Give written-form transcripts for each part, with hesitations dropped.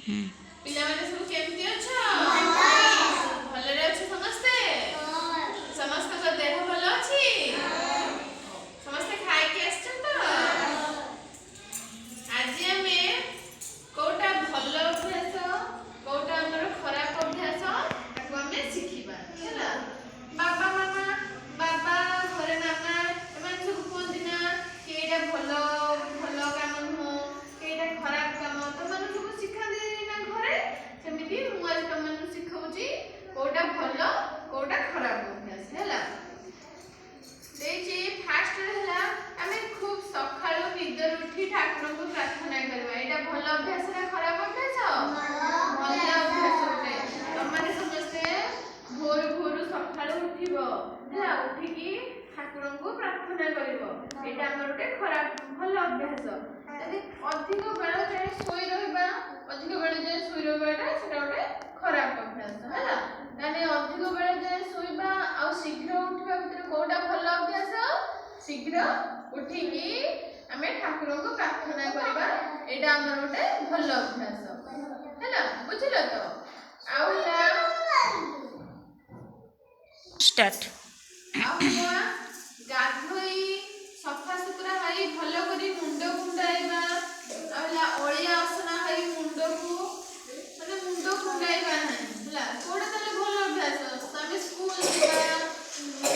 ପିଲାମାନେ ସବୁ କେମିତି ଅଛ? ଭଲରେ ଅଛ ସମସ୍ତେ? ସମସ୍ତଙ୍କ ଦେହ ଭଲ ଅଛି? ସମସ୍ତେ ଖାଇକି ଆସିଛ ତ? ଆଜି ଆମେ କୋଉଟା ଭଲ ଅଭ୍ୟାସ କୋଉଟା ଆମର ଖରାପ ଅଭ୍ୟାସ ତାକୁ ଆମେ ଶିଖିବା ହେଲା। ବାବା ମାମା ବାବା ଘରେ ମାମା ଏମାନେ ସବୁ କୁହନ୍ତି ନା କି ଏଇଟା ଭଲ ଭଲ କାମ ନୁହଁ କି ଏଇଟା ଖରାପ କାମ, ତମାନେ ସବୁ ଶିଖାନ୍ତି ନା ଘରେ। ସେମିତି ମୁଁ ଆଜି ତମମାନଙ୍କୁ ଶିଖଉଛି କୋଉଟା ଭଲ କୋଉଟା ଖରାପ ଅଭ୍ୟାସ ହେଲା। ଦେଇଛି ଫାଷ୍ଟ ହେଲା ଆମେ ଖୁବ୍ ସକାଳୁ ନିଦରୁ ଉଠି ଠାକୁରଙ୍କୁ ପ୍ରାର୍ଥନା କରିବା। ଏଇଟା ଭଲ ଅଭ୍ୟାସ ନା ଖରାପ ଅଭ୍ୟାସ? ଭଲ ଅଭ୍ୟାସ ଗୋଟେ। ତମମାନେ ସମସ୍ତେ ଭୋରୁ ଭୋରୁ ସକାଳୁ ଉଠିବ ହେଲା, ଉଠିକି ଠାକୁରଙ୍କୁ ପ୍ରାର୍ଥନା କରିବ। ଏଇଟା ଆମର ଗୋଟେ ଖରାପ ଭଲ ଅଭ୍ୟାସ। ଯଦି ଅଧିକ ବେଳ ଯାଏ ଶୋଇ ରହିବା, ଅଧିକ ବେଳ ଯାଏ ଶୋଇ ରହିବାଟା ସେଟା ଗୋଟେ ଖରାପ ଅଭ୍ୟାସ ହେଲା। ତାହେଲେ ଅଧିକ ବେଳ ଯାଏ ଶୋଇବା ଆଉ ଶୀଘ୍ର ଉଠିବା ଭିତରେ କୋଉଟା ଭଲ ଅଭ୍ୟାସ? ଶୀଘ୍ର ଉଠିକି ଆମେ ଠାକୁରଙ୍କୁ ପ୍ରାର୍ଥନା କରିବା, ଏଇଟା ଆମର ଗୋଟେ ଭଲ ଅଭ୍ୟାସ ହେଲା। ବୁଝିଲ ତ? ଆଉ ଷ୍ଟାର୍ଟ। ହେଲା ଗାଧୋଇ ସଫାସୁତୁରା ହେଇ ଭଲ କରି ମୁଣ୍ଡ କୁଣ୍ଡାଇବା। ଆଉ ହେଲା ଅଳିଆ ଅସନା ହେଇ ମୁଣ୍ଡକୁ ମୁଣ୍ଡ କୁଣ୍ଡାଇବା ନାହିଁ ହେଲା। କୋଉଟା ତାହେଲେ ଭଲ ଅଭ୍ୟାସ? ଆମେ ସ୍କୁଲ ଯିବା,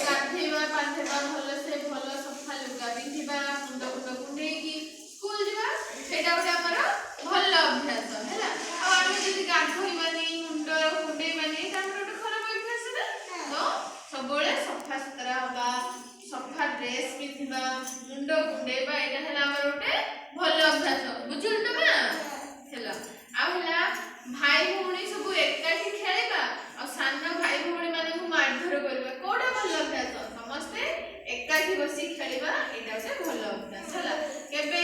ଗାଧେଇବା ପାଧେଇବା ଭଲସେ, ଭଲ ସଫା ଲୁଗା ପିନ୍ଧିବା, ମୁଣ୍ଡ କୁଣ୍ଡେଇକି ସ୍କୁଲ ଯିବା, ସେଇଟା ଗୋଟେ ଆମର ଭଲ ଅଭ୍ୟାସ ହେଲା। ଆଉ ଆମେ ଯଦି ଗାଧୋଇବାନି ମୁଣ୍ଡ କୁଣ୍ଡେଇବାନି ଏଇଟା ଆମର ଗୋଟେ ଖରାପ ଅଭ୍ୟାସ ନା। ତ ସବୁବେଳେ ସଫାସୁତୁରା ହବା, ସଫା ଡ୍ରେସ୍ ପିନ୍ଧିବା, ମୁଣ୍ଡ କୁଣ୍ଡେଇବା, ଏଇଟା ହେଲା ଆମର ଗୋଟେ ଭଲ ଅଭ୍ୟାସ। ବୁଝିଲ ତ ମା? ହେଲା। ଆଉ ହେଲା ଭାଇ ଭଉଣୀ ସବୁ ଏକାଠି ଖେଳିବା ଆଉ ସାନ ଭାଇ ଭଉଣୀ ମାନଙ୍କୁ ମାରଧର କରିବା, କୋଉଟା ଭଲ ଅଭ୍ୟାସ? ସମସ୍ତେ ଏକାଠି ବସି ଖେଳିବା, ଏଇଟା ଗୋଟେ ଭଲ ଅଭ୍ୟାସ ହେଲା। କେବେ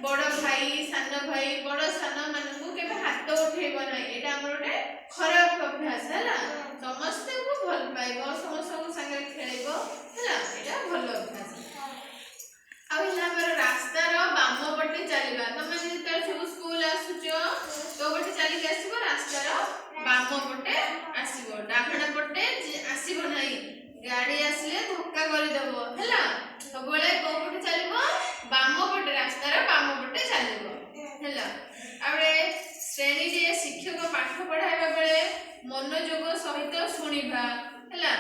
ବଡ ଭାଇ ସାନ ଭାଇ ବଡ ସାନ ମାନଙ୍କୁ କେବେ ହାତ ଉଠେଇବ ନାହିଁ, ଏଇଟା ଆମର ଗୋଟେ ଖରାପ ଅଭ୍ୟାସ ହେଲା। ସମସ୍ତଙ୍କୁ ଭଲ ପାଇବ, ସମସ୍ତଙ୍କ ସାଙ୍ଗରେ ଖେଳିବ ହେଲା, ଏଇଟା ଭଲ ଅଭ୍ୟାସ। ଆଉ ହେଲା ଆମର ରାସ୍ତାର ବାମ ପଟେ ଚାଲିବା। ତମେ ଯେତେବେଳେ ସବୁ ସ୍କୁଲ ଆସୁଛ କୋଉ ପଟେ ଚାଲିକି ଆସିବ? ରାସ୍ତାର ବାମ ପଟେ ଆସିବ, ଡାହାଣ ପଟେ ଆସିବ ନାହିଁ। ଗାଡି ଆସିଲେ ଧକ୍କା କରିଦବ ହେଲା। ସବୁବେଳେ କୋଉ ପଟେ ଚାଲିବ? ବାମ ପଟେ, ରାସ୍ତାର ବାମ ପଟେ ଚାଲିବ ହେଲା। ଆଉ ଶ୍ରେଣୀରେ ଶିକ୍ଷକ ପାଠ ପଢାଇବା ବେଳେ ମନୋଯୋଗ ସହିତ ଶୁଣିବା ହେଲା।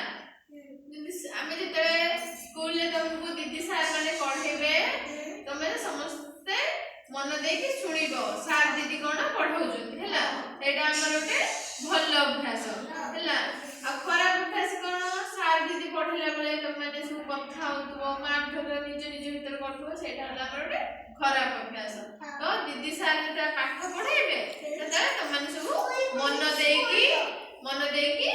ଆମେ ଯେତେବେଳେ ସ୍କୁଲରେ ତମକୁ ଦିଦି ସାର୍ ମାନେ ପଢେଇବେ, ତମେ ସମସ୍ତେ ମନ ଦେଇକି ଶୁଣିବ ସାର୍ ଦିଦି କଣ ପଢଉଛନ୍ତି ହେଲା। ସେଇଟା ଆମର ଗୋଟେ ଭଲ ଅଭ୍ୟାସ ହେଲା। ଆଉ ଖରାପ ଅଭ୍ୟାସ କଣ? ସାର୍ ଦିଦି ପଢେଇଲା ବେଳେ ତମେ ସବୁ କଥା ହଉଥିବ, ମାରଧର ନିଜ ନିଜ ଭିତରେ କରୁଥିବ, ସେଇଟା ହେଲା ଆମର ଗୋଟେ ଖରାପ ଅଭ୍ୟାସ। ତ ଦିଦି ସାର୍ ଯେତେବେଳେ ପାଠ ପଢେଇବେ ସେତେବେଳେ ତମେ ସବୁ ମନ ଦେଇକି